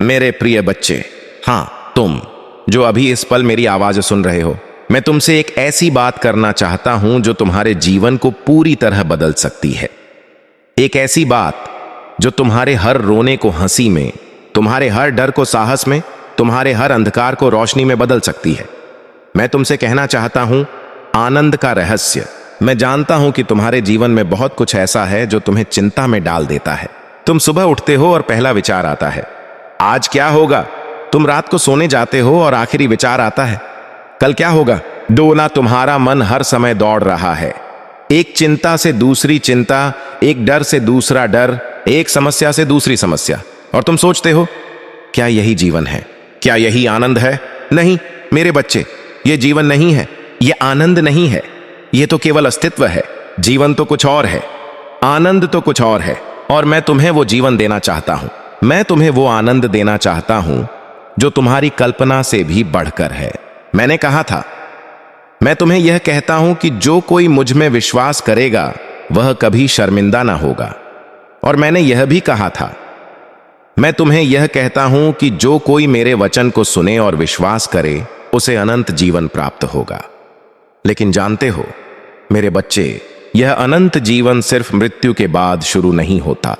मेरे प्रिय बच्चे, हाँ तुम जो अभी इस पल मेरी आवाज सुन रहे हो, मैं तुमसे एक ऐसी बात करना चाहता हूं जो तुम्हारे जीवन को पूरी तरह बदल सकती है। एक ऐसी बात जो तुम्हारे हर रोने को हंसी में, तुम्हारे हर डर को साहस में, तुम्हारे हर अंधकार को रोशनी में बदल सकती है। मैं तुमसे कहना चाहता हूं आनंद का रहस्य। मैं जानता हूं कि तुम्हारे जीवन में बहुत कुछ ऐसा है जो तुम्हें चिंता में डाल देता है। तुम सुबह उठते हो और पहला विचार आता है आज क्या होगा। तुम रात को सोने जाते हो और आखिरी विचार आता है कल क्या होगा। दोना तुम्हारा मन हर समय दौड़ रहा है, एक चिंता से दूसरी चिंता, एक डर से दूसरा डर, एक समस्या से दूसरी समस्या। और तुम सोचते हो क्या यही जीवन है, क्या यही आनंद है। नहीं मेरे बच्चे, ये जीवन नहीं है, ये आनंद नहीं है, ये तो केवल अस्तित्व है। जीवन तो कुछ और है, आनंद तो कुछ और है। और मैं तुम्हें वो जीवन देना चाहता हूं, मैं तुम्हें वो आनंद देना चाहता हूं जो तुम्हारी कल्पना से भी बढ़कर है। मैंने कहा था, मैं तुम्हें यह कहता हूं कि जो कोई मुझ में विश्वास करेगा वह कभी शर्मिंदा ना होगा। और मैंने यह भी कहा था, मैं तुम्हें यह कहता हूं कि जो कोई मेरे वचन को सुने और विश्वास करे उसे अनंत जीवन प्राप्त होगा। लेकिन जानते हो मेरे बच्चे, यह अनंत जीवन सिर्फ मृत्यु के बाद शुरू नहीं होता।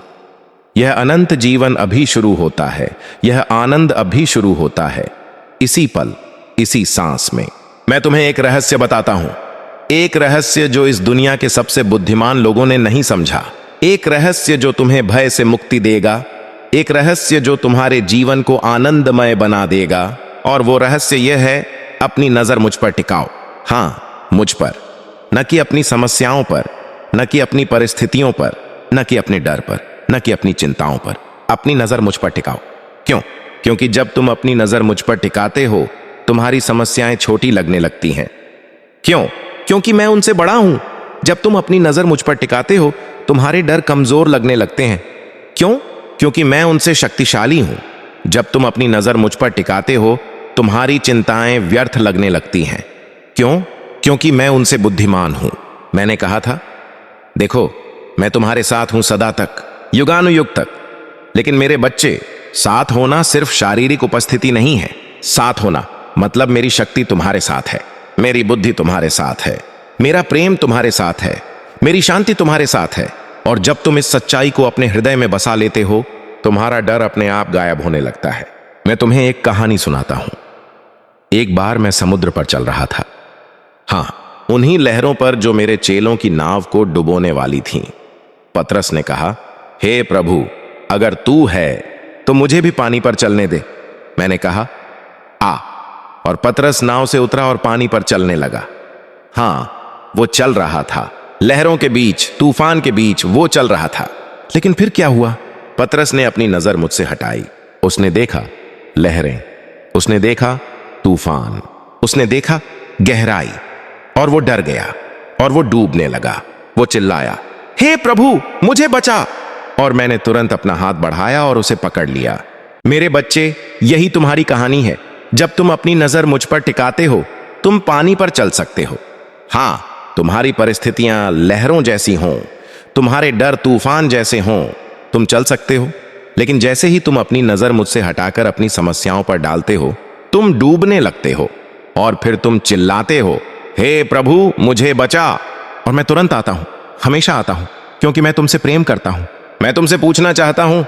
यह अनंत जीवन अभी शुरू होता है, यह आनंद अभी शुरू होता है, इसी पल, इसी सांस में। मैं तुम्हें एक रहस्य बताता हूं, एक रहस्य जो इस दुनिया के सबसे बुद्धिमान लोगों ने नहीं समझा, एक रहस्य जो तुम्हें भय से मुक्ति देगा, एक रहस्य जो तुम्हारे जीवन को आनंदमय बना देगा। और वो रहस्य यह है, अपनी नजर मुझ पर टिकाओ। हां, मुझ पर, न कि अपनी समस्याओं पर, न कि अपनी परिस्थितियों पर, न कि अपने डर पर, न कि अपनी चिंताओं पर। अपनी नजर मुझ पर टिकाओ। क्यों? क्योंकि जब तुम अपनी नजर मुझ पर टिकाते हो तुम्हारी समस्याएं छोटी लगने लगती हैं। क्यों? क्योंकि मैं उनसे बड़ा हूं। जब तुम अपनी नजर मुझ पर टिकाते हो तुम्हारे डर कमजोर लगने लगते हैं। क्यों? क्योंकि मैं उनसे शक्तिशाली हूं। जब तुम अपनी नजर मुझ पर टिकाते हो तुम्हारी चिंताएं व्यर्थ लगने लगती हैं। क्यों? क्योंकि मैं उनसे बुद्धिमान हूं। मैंने कहा था, देखो मैं तुम्हारे साथ हूं सदा तक, युगानुयुग तक। लेकिन मेरे बच्चे, साथ होना सिर्फ शारीरिक उपस्थिति नहीं है। साथ होना मतलब मेरी शक्ति तुम्हारे साथ है, मेरी बुद्धि तुम्हारे साथ है, मेरा प्रेम तुम्हारे साथ है, मेरी शांति तुम्हारे साथ है। और जब तुम इस सच्चाई को अपने हृदय में बसा लेते हो तुम्हारा डर अपने आप गायब होने लगता है। मैं तुम्हें एक कहानी सुनाता हूं। एक बार मैं समुद्र पर चल रहा था, हां उन्हीं लहरों पर जो मेरे चेलों की नाव को डुबोने वाली थीं। पतरस ने कहा, हे प्रभु, अगर तू है तो मुझे भी पानी पर चलने दे। मैंने कहा, आ। और पतरस नाव से उतरा और पानी पर चलने लगा। हां, वो चल रहा था, लहरों के बीच, तूफान के बीच वो चल रहा था। लेकिन फिर क्या हुआ? पतरस ने अपनी नजर मुझसे हटाई। उसने देखा लहरें, उसने देखा तूफान, उसने देखा गहराई, और वो डर गया और वो डूबने लगा। वो चिल्लाया, हे प्रभु मुझे बचा। और मैंने तुरंत अपना हाथ बढ़ाया और उसे पकड़ लिया। मेरे बच्चे, यही तुम्हारी कहानी है। जब तुम अपनी नजर मुझ पर टिकाते हो तुम पानी पर चल सकते हो। हां, तुम्हारी परिस्थितियां लहरों जैसी हों, तुम्हारे डर तूफान जैसे हों, तुम चल सकते हो। लेकिन जैसे ही तुम अपनी नजर मुझसे हटाकर अपनी समस्याओं पर डालते हो तुम डूबने लगते हो और फिर तुम चिल्लाते हो, हे प्रभु मुझे बचा। और मैं तुरंत आता हूं, हमेशा आता हूं, क्योंकि मैं तुमसे प्रेम करता हूं। मैं तुमसे पूछना चाहता हूं,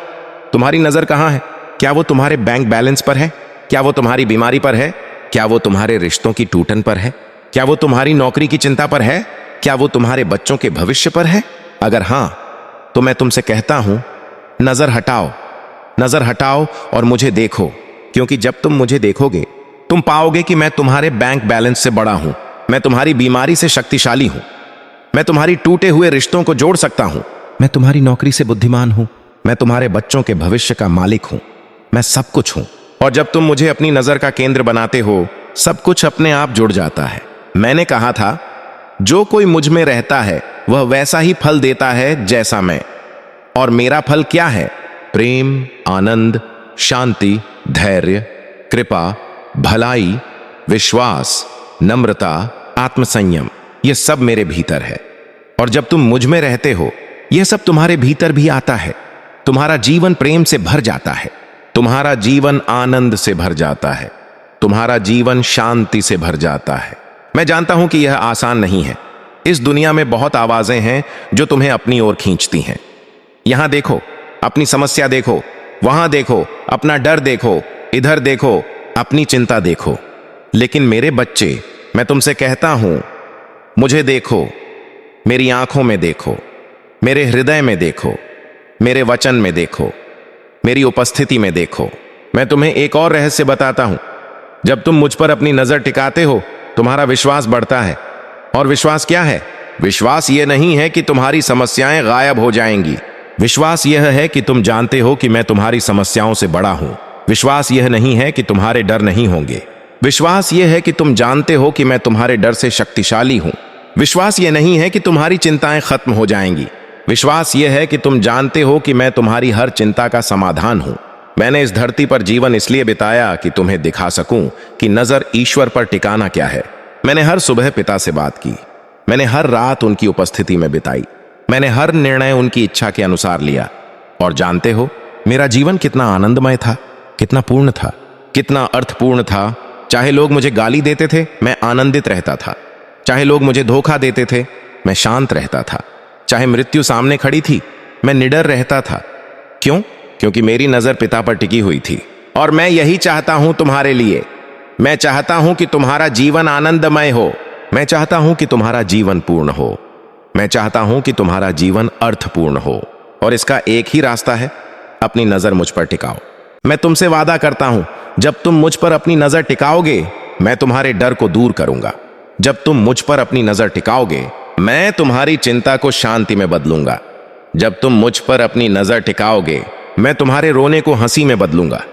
तुम्हारी नजर कहां है? क्या वो तुम्हारे बैंक बैलेंस पर है? क्या वो तुम्हारी बीमारी पर है? क्या वो तुम्हारे रिश्तों की टूटन पर है? क्या वो तुम्हारी नौकरी की चिंता पर है? क्या वो तुम्हारे बच्चों के भविष्य पर है? अगर हां, तो मैं तुमसे कहता हूं, नजर हटाओ, नजर हटाओ और मुझे देखो। क्योंकि जब तुम मुझे देखोगे तुम पाओगे कि मैं तुम्हारे बैंक बैलेंस से बड़ा हूं, मैं तुम्हारी बीमारी से शक्तिशाली हूं, मैं तुम्हारी टूटे हुए रिश्तों को जोड़ सकता हूं, मैं तुम्हारी नौकरी से बुद्धिमान हूं, मैं तुम्हारे बच्चों के भविष्य का मालिक हूं, मैं सब कुछ हूं। और जब तुम मुझे अपनी नजर का केंद्र बनाते हो सब कुछ अपने आप जुड़ जाता है। मैंने कहा था, जो कोई मुझ में रहता है वह वैसा ही फल देता है जैसा मैं। और मेरा फल क्या है? प्रेम, आनंद, शांति, धैर्य, कृपा, भलाई, विश्वास, नम्रता, आत्मसंयम, यह सब मेरे भीतर है। और जब तुम मुझ में रहते हो यह सब तुम्हारे भीतर भी आता है। तुम्हारा जीवन प्रेम से भर जाता है, तुम्हारा जीवन आनंद से भर जाता है, तुम्हारा जीवन शांति से भर जाता है। मैं जानता हूं कि यह आसान नहीं है। इस दुनिया में बहुत आवाजें हैं जो तुम्हें अपनी ओर खींचती हैं। यहां देखो, अपनी समस्या देखो, वहां देखो, अपना डर देखो, इधर देखो, अपनी चिंता देखो। लेकिन मेरे बच्चे, मैं तुमसे कहता हूं, मुझे देखो, मेरी आंखों में देखो, मेरे हृदय में देखो, मेरे वचन में देखो, मेरी उपस्थिति में देखो। मैं तुम्हें एक और रहस्य बताता हूं। जब तुम मुझ पर अपनी नजर टिकाते हो, तुम्हारा विश्वास बढ़ता है। और विश्वास क्या है? विश्वास यह नहीं है कि तुम्हारी समस्याएं गायब हो जाएंगी। विश्वास यह है कि तुम जानते हो कि मैं तुम्हारी समस्याओं से बड़ा हूं। विश्वास यह नहीं है कि तुम्हारे डर नहीं होंगे। विश्वास यह है कि तुम जानते हो कि मैं तुम्हारे डर से शक्तिशाली हूं। विश्वास यह नहीं है कि तुम्हारी चिंताएं खत्म हो जाएंगी। विश्वास यह है कि तुम जानते हो कि मैं तुम्हारी हर चिंता का समाधान हूं। मैंने इस धरती पर जीवन इसलिए बिताया कि तुम्हें दिखा सकूं कि नजर ईश्वर पर टिकाना क्या है। मैंने हर सुबह पिता से बात की। मैंने हर रात उनकी उपस्थिति में बिताई। मैंने हर निर्णय उनकी इच्छा के अनुसार लिया। और जानते हो, मेरा जीवन कितना आनंदमय था, कितना पूर्ण था, कितना अर्थपूर्ण था। चाहे लोग मुझे गाली देते थे, मैं आनंदित रहता था। चाहे लोग मुझे धोखा देते थे, मैं शांत रहता था। चाहे मृत्यु सामने खड़ी थी, मैं निडर रहता था। क्यों? क्योंकि मेरी नजर पिता पर टिकी हुई थी। और मैं यही चाहता हूं तुम्हारे लिए। मैं चाहता हूं कि तुम्हारा जीवन आनंदमय हो। मैं चाहता हूं कि तुम्हारा जीवन पूर्ण हो। मैं चाहता हूं कि तुम्हारा जीवन अर्थपूर्ण हो। और इसका एक ही रास्ता है, अपनी नजर मुझ पर टिकाओ। मैं तुमसे वादा करता हूं, जब तुम मुझ पर अपनी नजर टिकाओगे, मैं तुम्हारे डर को दूर करूंगा। जब तुम मुझ पर अपनी नजर टिकाओगे, मैं तुम्हारी चिंता को शांति में बदलूंगा। जब तुम मुझ पर अपनी नजर टिकाओगे, मैं तुम्हारे रोने को हंसी में बदलूंगा।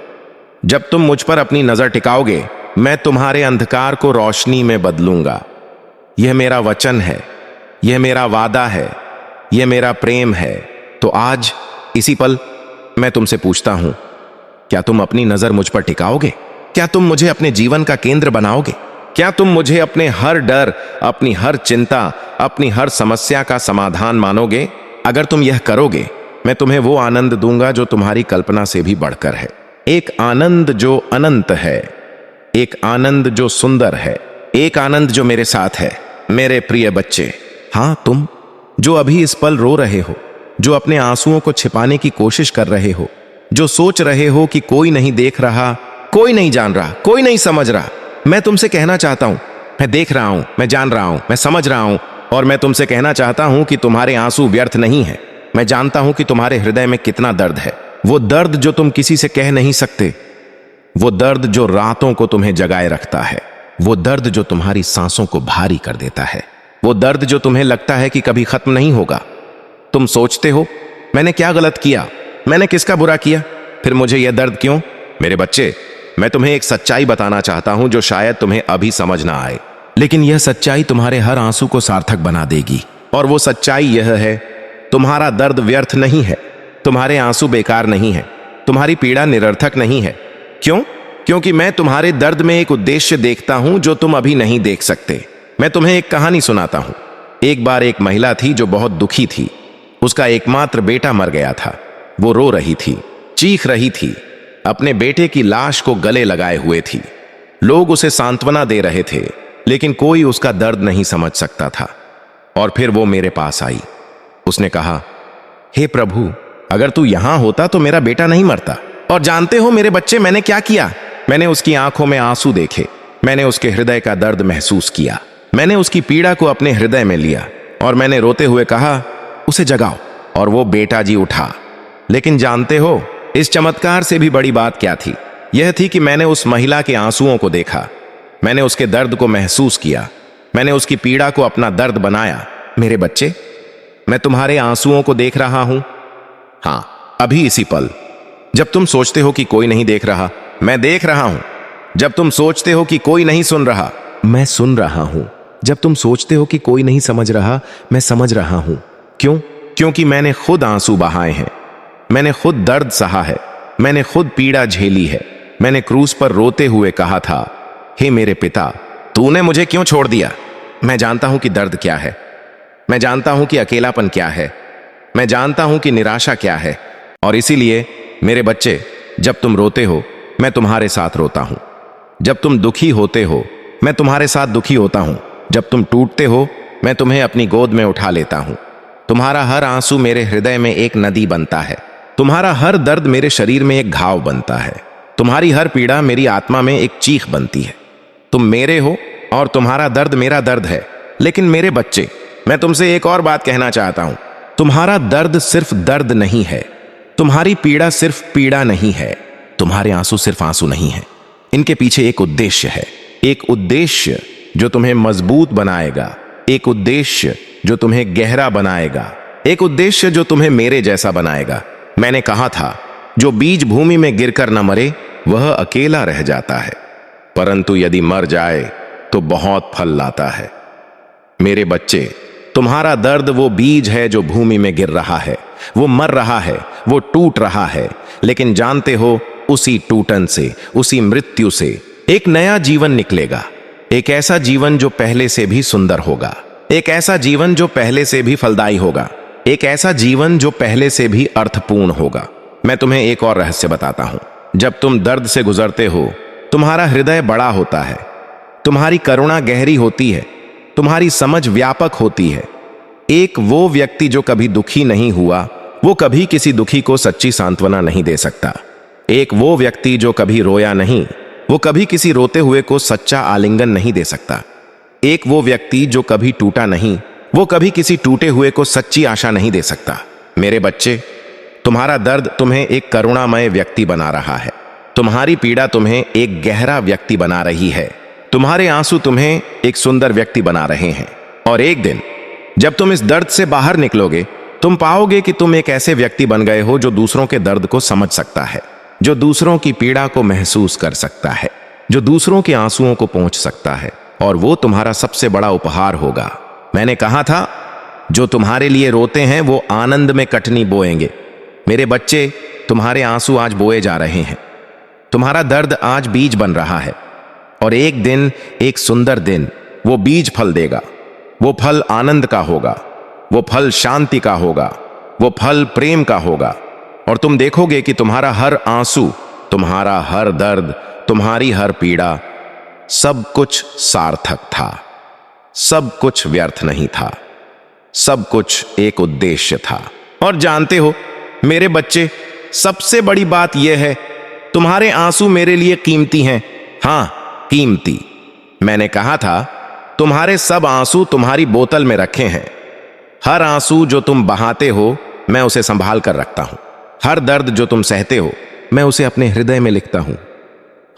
जब तुम मुझ पर अपनी नजर टिकाओगे, मैं तुम्हारे अंधकार को रोशनी में बदलूंगा। यह मेरा वचन है, यह मेरा वादा है, यह मेरा प्रेम है। तो आज इसी पल मैं तुमसे पूछता हूं, क्या तुम अपनी नजर मुझ पर टिकाओगे? क्या तुम मुझे अपने जीवन का केंद्र बनाओगे? क्या तुम मुझे अपने हर डर, अपनी हर चिंता, अपनी हर समस्या का समाधान मानोगे? अगर तुम यह करोगे, मैं तुम्हें वो आनंद दूंगा जो तुम्हारी कल्पना से भी बढ़कर है। एक आनंद जो अनंत है, एक आनंद जो सुंदर है, एक आनंद जो मेरे साथ है। मेरे प्रिय बच्चे, हां, तुम जो अभी इस पल रो रहे हो, जो अपने आंसुओं को छिपाने की कोशिश कर रहे हो, जो सोच रहे हो कि कोई नहीं देख रहा, कोई नहीं जान रहा, कोई नहीं समझ रहा, मैं तुमसे कहना चाहता हूं, मैं देख रहा हूं, मैं जान रहा हूं, मैं समझ रहा हूं। और मैं तुमसे कहना चाहता हूं कि तुम्हारे आंसू व्यर्थ नहीं है। मैं जानता हूं कि तुम्हारे हृदय में कितना दर्द है। वो दर्द जो तुम किसी से कह नहीं सकते, वो दर्द जो रातों को तुम्हें जगाए रखता है, वो दर्द जो तुम्हारी सांसों को भारी कर देता है, वो दर्द जो तुम्हें लगता है कि कभी खत्म नहीं होगा। तुम सोचते हो, मैंने क्या गलत किया, मैंने किसका बुरा किया, फिर मुझे यह दर्द क्यों? मेरे बच्चे, मैं तुम्हें एक सच्चाई बताना चाहता हूं जो शायद तुम्हें अभी समझ ना आए, लेकिन यह सच्चाई तुम्हारे हर आंसू को सार्थक बना देगी। और वो सच्चाई यह है, तुम्हारा दर्द व्यर्थ नहीं है, तुम्हारे आंसू बेकार नहीं है, तुम्हारी पीड़ा निरर्थक नहीं है। क्यों? क्योंकि मैं तुम्हारे दर्द में एक उद्देश्य देखता हूं जो तुम अभी नहीं देख सकते। मैं तुम्हें एक कहानी सुनाता हूं। एक बार एक महिला थी जो बहुत दुखी थी। उसका एकमात्र बेटा मर गया था। वो रो रही थी, चीख रही थी, अपने बेटे की लाश को गले लगाए हुए थी। लोग उसे सांत्वना दे रहे थे, लेकिन कोई उसका दर्द नहीं समझ सकता था। और फिर वो मेरे पास आई। उसने कहा, हे प्रभु, अगर तू यहां होता तो मेरा बेटा नहीं मरता। और जानते हो मेरे बच्चे, मैंने क्या किया? मैंने उसकी आंखों में आंसू देखे, मैंने उसके हृदय का दर्द महसूस किया, मैंने उसकी पीड़ा को अपने हृदय में लिया और मैंने रोते हुए कहा, उसे जगाओ। और वो बेटा जी उठा। लेकिन जानते हो, इस चमत्कार से भी बड़ी बात क्या थी? यह थी कि मैंने उस महिला के आंसुओं को देखा, मैंने उसके दर्द को महसूस किया, मैंने उसकी पीड़ा को अपना दर्द बनाया। मेरे बच्चे, मैं तुम्हारे आंसुओं को देख रहा हूं। हां, अभी इसी पल। जब तुम सोचते हो कि कोई नहीं देख रहा, मैं देख रहा हूं। जब तुम सोचते हो कि कोई नहीं सुन रहा, मैं सुन रहा हूं। जब तुम सोचते हो कि कोई नहीं समझ रहा, मैं समझ रहा हूं। क्यों? क्योंकि मैंने खुद आंसू बहाए हैं, मैंने खुद दर्द सहा है, मैंने खुद पीड़ा झेली है। मैंने क्रूस पर रोते हुए कहा था, हे मेरे पिता, तूने मुझे क्यों छोड़ दिया? मैं जानता हूं कि दर्द क्या है, मैं जानता हूं कि अकेलापन क्या है, मैं जानता हूं कि निराशा क्या है। और इसीलिए मेरे बच्चे, जब तुम रोते हो मैं तुम्हारे साथ रोता हूं। जब तुम दुखी होते हो मैं तुम्हारे साथ दुखी होता हूं। जब तुम टूटते हो मैं तुम्हें अपनी गोद में उठा लेता हूं। तुम्हारा हर आंसू मेरे हृदय में एक नदी बनता है। तुम्हारा हर दर्द मेरे शरीर में एक घाव बनता है। तुम्हारी हर पीड़ा मेरी आत्मा में एक चीख बनती है। तुम मेरे हो और तुम्हारा दर्द मेरा दर्द है। लेकिन मेरे बच्चे, मैं तुमसे एक और बात कहना चाहता हूं। तुम्हारा दर्द सिर्फ दर्द नहीं है। तुम्हारी पीड़ा सिर्फ पीड़ा नहीं है। तुम्हारे आंसू सिर्फ आंसू नहीं है। इनके पीछे एक उद्देश्य है। एक उद्देश्य जो तुम्हें मजबूत बनाएगा। एक उद्देश्य जो तुम्हें गहरा बनाएगा। एक उद्देश्य जो तुम्हें मेरे जैसा बनाएगा। मैंने कहा था, जो बीज भूमि में गिरकर न मरे वह अकेला रह जाता है, परंतु यदि मर जाए तो बहुत फल लाता है। मेरे बच्चे, तुम्हारा दर्द वो बीज है जो भूमि में गिर रहा है। वो मर रहा है, वो टूट रहा है, लेकिन जानते हो, उसी टूटन से, उसी मृत्यु से एक नया जीवन निकलेगा। एक ऐसा जीवन जो पहले से भी सुंदर होगा। एक ऐसा जीवन जो पहले से भी फलदायी होगा। एक ऐसा जीवन जो पहले से भी अर्थपूर्ण होगा। मैं तुम्हें एक और रहस्य बताता हूं। जब तुम दर्द से गुजरते हो, तुम्हारा हृदय बड़ा होता है। तुम्हारी करुणा गहरी होती है। तुम्हारी समझ व्यापक होती है। एक वो व्यक्ति जो कभी दुखी नहीं हुआ, वो कभी किसी दुखी को सच्ची सांत्वना नहीं दे सकता। एक वो व्यक्ति जो कभी रोया नहीं, वो कभी किसी रोते हुए को सच्चा आलिंगन नहीं दे सकता। एक वो व्यक्ति जो कभी टूटा नहीं, वो कभी किसी टूटे हुए को सच्ची आशा नहीं दे सकता। मेरे बच्चे, तुम्हारा दर्द तुम्हें एक करुणामय व्यक्ति बना रहा है। तुम्हारी पीड़ा तुम्हें एक गहरा व्यक्ति बना रही है। तुम्हारे आंसू तुम्हें एक सुंदर व्यक्ति बना रहे हैं। और एक दिन जब तुम इस दर्द से बाहर निकलोगे, तुम पाओगे कि तुम एक ऐसे व्यक्ति बन गए हो जो दूसरों के दर्द को समझ सकता है, जो दूसरों की पीड़ा को महसूस कर सकता है, जो दूसरों के आंसुओं को पहुंच सकता है। और वो तुम्हारा सबसे बड़ा उपहार होगा। मैंने कहा था, जो तुम्हारे लिए रोते हैं वो आनंद में कटनी बोएंगे। मेरे बच्चे, तुम्हारे आंसू आज बोए जा रहे हैं। तुम्हारा दर्द आज बीज बन रहा है। और एक दिन, एक सुंदर दिन, वो बीज फल देगा। वो फल आनंद का होगा। वो फल शांति का होगा। वो फल प्रेम का होगा। और तुम देखोगे कि तुम्हारा हर आंसू, तुम्हारा हर दर्द, तुम्हारी हर पीड़ा, सब कुछ सार्थक था। सब कुछ व्यर्थ नहीं था। सब कुछ एक उद्देश्य था। और जानते हो मेरे बच्चे, सबसे बड़ी बात यह है, तुम्हारे आंसू मेरे लिए कीमती हैं। हां, कीमती। मैंने कहा था, तुम्हारे सब आंसू तुम्हारी बोतल में रखे हैं। हर आंसू जो तुम बहाते हो, मैं उसे संभाल कर रखता हूं। हर दर्द जो तुम सहते हो, मैं उसे अपने हृदय में लिखता हूं।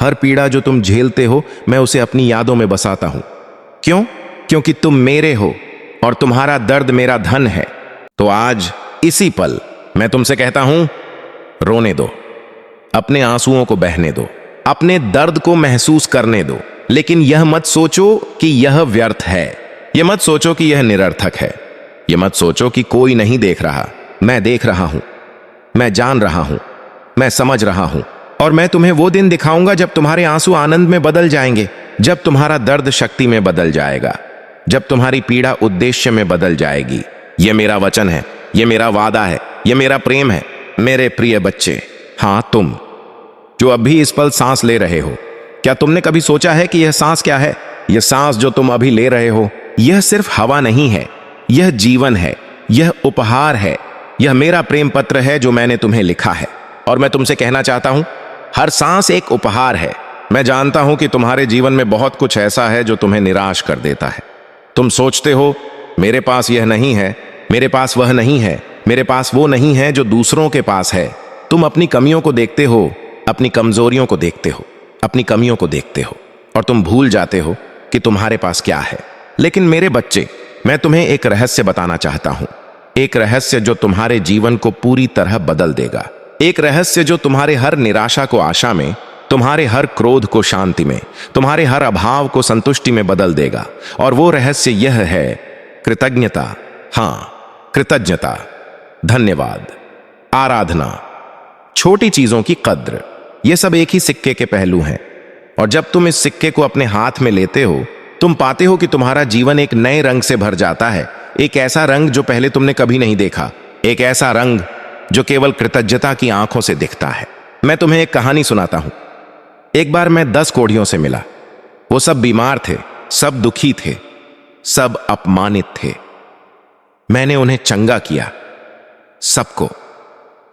हर पीड़ा जो तुम झेलते हो, मैं उसे अपनी यादों में बसाता हूं। क्यों? क्योंकि तुम मेरे हो और तुम्हारा दर्द मेरा धन है। तो आज इसी पल मैं तुमसे कहता हूं, रोने दो। अपने आंसुओं को बहने दो। अपने दर्द को महसूस करने दो। लेकिन यह मत सोचो कि यह व्यर्थ है। यह मत सोचो कि यह निरर्थक है। यह मत सोचो कि कोई नहीं देख रहा। मैं देख रहा हूं। मैं जान रहा हूं। मैं समझ रहा हूं। और मैं तुम्हें वो दिन दिखाऊंगा जब तुम्हारे आंसू आनंद में बदल जाएंगे। जब तुम्हारा दर्द शक्ति में बदल जाएगा। जब तुम्हारी पीड़ा उद्देश्य में बदल जाएगी। यह मेरा वचन है। यह मेरा वादा है। यह मेरा प्रेम है। मेरे प्रिय बच्चे, हां, तुम जो अभी इस पल सांस ले रहे हो, क्या तुमने कभी सोचा है कि यह सांस क्या है? यह सांस जो तुम अभी ले रहे हो, यह सिर्फ हवा नहीं है। यह जीवन है। यह उपहार है। यह मेरा प्रेम पत्र है जो मैंने तुम्हें लिखा है। और मैं तुमसे कहना चाहता हूं, हर सांस एक उपहार है। मैं जानता हूं कि तुम्हारे जीवन में बहुत कुछ ऐसा है जो तुम्हें निराश कर देता है। तुम सोचते हो, मेरे पास यह नहीं है, मेरे पास वह नहीं है, मेरे पास वो नहीं है जो दूसरों के पास है। तुम अपनी कमियों को देखते हो, अपनी कमजोरियों को देखते हो, अपनी कमियों को देखते हो, और तुम भूल जाते हो कि तुम्हारे पास क्या है। लेकिन मेरे बच्चे, मैं तुम्हें एक रहस्य बताना चाहता हूं। एक रहस्य जो तुम्हारे जीवन को पूरी तरह बदल देगा। एक रहस्य जो तुम्हारे हर निराशा को आशा में, तुम्हारे हर क्रोध को शांति में, तुम्हारे हर अभाव को संतुष्टि में बदल देगा। और वो रहस्य यह है, कृतज्ञता। हां, कृतज्ञता, धन्यवाद, आराधना, छोटी चीजों की कद्र। ये सब एक ही सिक्के के पहलू हैं। और जब तुम इस सिक्के को अपने हाथ में लेते हो, तुम पाते हो कि तुम्हारा जीवन एक नए रंग से भर जाता है। एक ऐसा रंग जो पहले तुमने कभी नहीं देखा। एक ऐसा रंग जो केवल कृतज्ञता की आंखों से दिखता है। मैं तुम्हें एक कहानी सुनाता हूं। एक बार मैं 10 कोढ़ियों से मिला। वो सब बीमार थे, सब दुखी थे, सब अपमानित थे। मैंने उन्हें चंगा किया, सबको।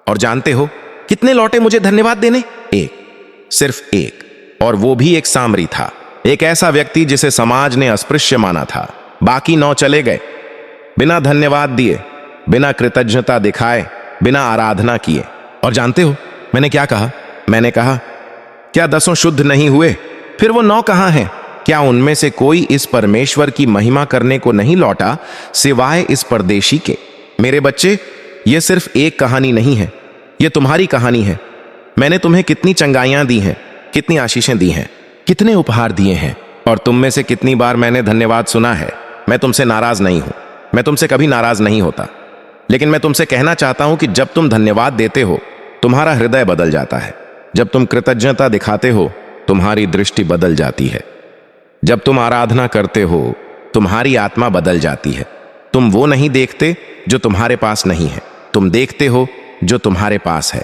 और जानते हो कितने लौटे मुझे धन्यवाद देने? एक, सिर्फ एक। और वो भी एक सामरी था, एक ऐसा व्यक्ति जिसे समाज ने अस्पृश्य माना था। बाकी 9 चले गए बिना धन्यवाद दिए, बिना कृतज्ञता दिखाए, बिना आराधना किए। और जानते हो मैंने क्या कहा? मैंने कहा, क्या 10 शुद्ध नहीं हुए? फिर वो 9 कहां हैं? क्या उनमें से कोई इस परमेश्वर की महिमा करने को नहीं लौटा सिवाय इस परदेशी के? मेरे बच्चे, ये सिर्फ एक कहानी नहीं है, ये तुम्हारी कहानी है। मैंने तुम्हें कितनी चंगाइयां दी हैं, कितनी आशीषें दी हैं, कितने उपहार दिए हैं। और तुम में से कितनी बार मैंने धन्यवाद सुना है। मैं तुमसे नाराज नहीं हूं, मैं तुमसे कभी नाराज नहीं होता। लेकिन मैं तुमसे कहना चाहता हूं कि जब तुम धन्यवाद देते हो, तुम्हारा हृदय बदल जाता है। जब तुम कृतज्ञता दिखाते हो, तुम्हारी दृष्टि बदल जाती है। जब तुम आराधना करते हो, तुम्हारी आत्मा बदल जाती है। तुम वो नहीं देखते जो तुम्हारे पास नहीं है, तुम देखते हो जो तुम्हारे पास है।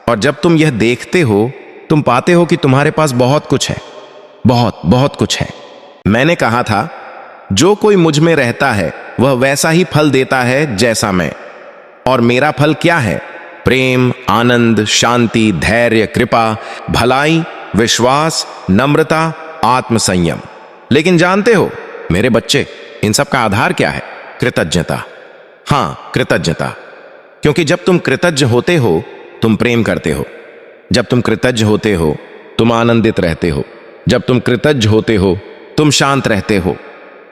और जब तुम यह देखते हो, तुम पाते हो कि तुम्हारे पास बहुत कुछ है, बहुत बहुत कुछ है। मैंने कहा था, जो कोई मुझ में रहता है वह वैसा ही फल देता है जैसा मैं। और मेरा फल क्या है? प्रेम, आनंद, शांति, धैर्य, कृपा, भलाई, विश्वास, नम्रता, आत्मसंयम। लेकिन जानते हो मेरे बच्चे, इन सब का आधार क्या है? कृतज्ञता। हां, कृतज्ञता। क्योंकि जब तुम कृतज्ञ होते हो, तुम प्रेम करते हो। जब तुम कृतज्ञ होते हो, तुम आनंदित रहते हो। जब तुम कृतज्ञ होते हो, तुम शांत रहते हो।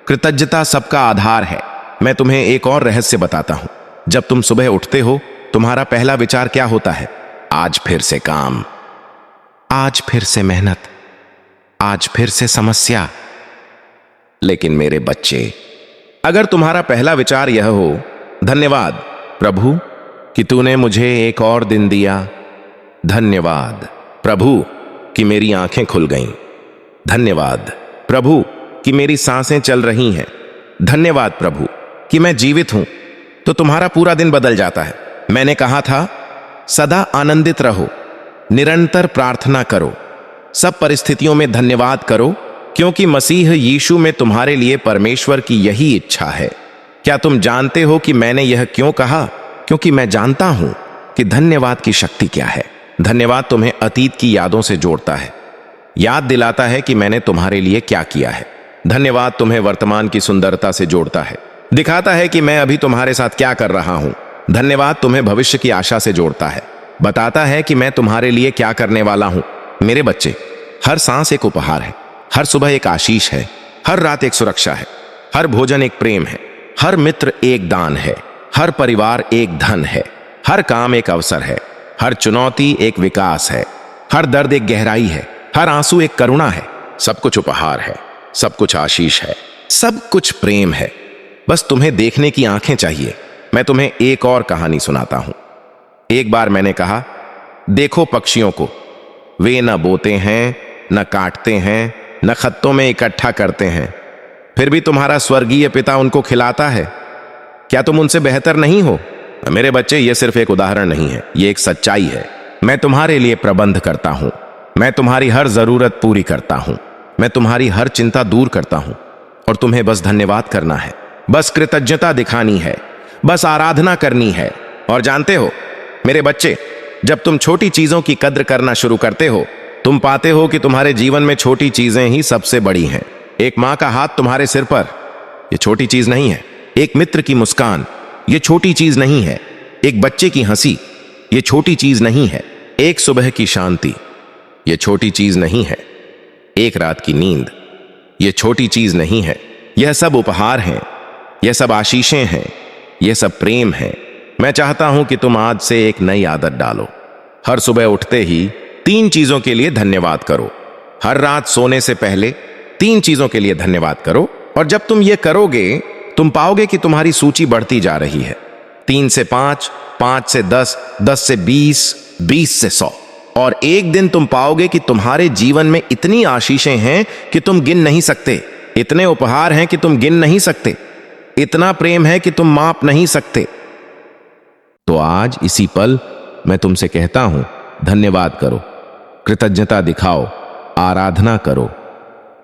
कृतज्ञता सबका आधार है। मैं तुम्हें एक और रहस्य बताता हूं। जब तुम सुबह उठते हो, तुम्हारा पहला विचार क्या होता है? आज फिर से काम, आज फिर से मेहनत, आज फिर से समस्या। लेकिन मेरे बच्चे, अगर तुम्हारा पहला विचार यह हो, धन्यवाद प्रभु कि तूने मुझे एक और दिन दिया, धन्यवाद प्रभु कि मेरी आंखें खुल गईं, धन्यवाद प्रभु कि मेरी सांसें चल रही हैं, धन्यवाद प्रभु कि मैं जीवित हूं, तो तुम्हारा पूरा दिन बदल जाता है। मैंने कहा था, सदा आनंदित रहो, निरंतर प्रार्थना करो, सब परिस्थितियों में धन्यवाद करो, क्योंकि मसीह यीशु में तुम्हारे लिए परमेश्वर की यही इच्छा है। क्या तुम जानते हो कि मैंने यह क्यों कहा? क्योंकि मैं जानता हूं कि धन्यवाद की शक्ति क्या है। धन्यवाद तुम्हें अतीत की यादों से जोड़ता है, याद दिलाता है कि मैंने तुम्हारे लिए क्या किया है। धन्यवाद तुम्हें वर्तमान की सुंदरता से जोड़ता है, दिखाता है कि मैं अभी तुम्हारे साथ क्या कर रहा हूं। धन्यवाद तुम्हें भविष्य की आशा से जोड़ता है, बताता है कि मैं तुम्हारे लिए क्या करने वाला हूं। मेरे बच्चे, हर सांस एक उपहार है, हर सुबह एक आशीष है, हर रात एक सुरक्षा है, हर भोजन एक प्रेम है, हर मित्र एक दान है, हर परिवार एक धन है, हर काम एक अवसर है, हर चुनौती एक विकास है, हर दर्द एक गहराई है, हर आंसू एक करुणा है। सब कुछ उपहार है, सब कुछ आशीष है, सब कुछ प्रेम है। बस तुम्हें देखने की आंखें चाहिए। मैं तुम्हें एक और कहानी सुनाता हूं। एक बार मैंने कहा, देखो पक्षियों को, वे न बोते हैं, न काटते हैं, न खत्तों में इकट्ठा करते हैं, फिर भी तुम्हारा स्वर्गीय पिता उनको खिलाता है। क्या तुम उनसे बेहतर नहीं हो? मेरे बच्चे, यह सिर्फ एक उदाहरण नहीं है, यह एक सच्चाई है। मैं तुम्हारे लिए प्रबंध करता हूं, मैं तुम्हारी हर जरूरत पूरी करता हूं, मैं तुम्हारी हर चिंता दूर करता हूं। और तुम्हें बस धन्यवाद करना है, बस कृतज्ञता दिखानी है, बस आराधना करनी है। और जानते हो मेरे बच्चे, जब तुम छोटी चीजों की कद्र करना शुरू करते हो, तुम पाते हो कि तुम्हारे जीवन में छोटी चीजें ही सबसे बड़ी हैं। एक मां का हाथ तुम्हारे सिर पर, यह छोटी चीज नहीं है। एक मित्र की मुस्कान, यह छोटी चीज नहीं है। एक बच्चे की हंसी, यह छोटी चीज नहीं है। एक सुबह की शांति, यह छोटी चीज नहीं है। एक रात की नींद, यह छोटी चीज नहीं है। यह सब उपहार हैं, यह सब आशीषें हैं, यह सब प्रेम है। मैं चाहता हूं कि तुम आज से एक नई आदत डालो। हर सुबह उठते ही 3 चीजों के लिए धन्यवाद करो। हर रात सोने से पहले 3 चीजों के लिए धन्यवाद करो। और जब तुम ये करोगे, तुम पाओगे कि तुम्हारी सूची बढ़ती जा रही है। 3 से 5, 5 से 10, 10 से 20, 20 से 100। और एक दिन तुम पाओगे कि तुम्हारे जीवन में इतनी आशीषें हैं कि तुम गिन नहीं सकते, इतने उपहार हैं कि तुम गिन नहीं सकते, इतना प्रेम है कि तुम माप नहीं सकते। तो आज इसी पल मैं तुमसे कहता हूं, धन्यवाद करो, कृतज्ञता दिखाओ, आराधना करो।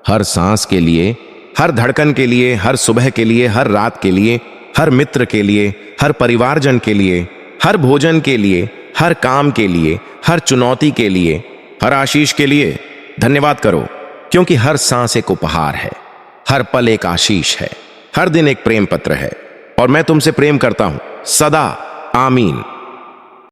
हर सांस के लिए, हर धड़कन के लिए, हर सुबह के लिए, हर रात के लिए, हर मित्र के लिए, हर परिवारजन के लिए, हर भोजन के लिए, हर काम के लिए, हर चुनौती के लिए, हर आशीष के लिए धन्यवाद करो, क्योंकि हर सांस एक उपहार है, हर पल एक आशीष है, हर दिन एक प्रेम पत्र है, और मैं तुमसे प्रेम करता हूं सदा। आमीन।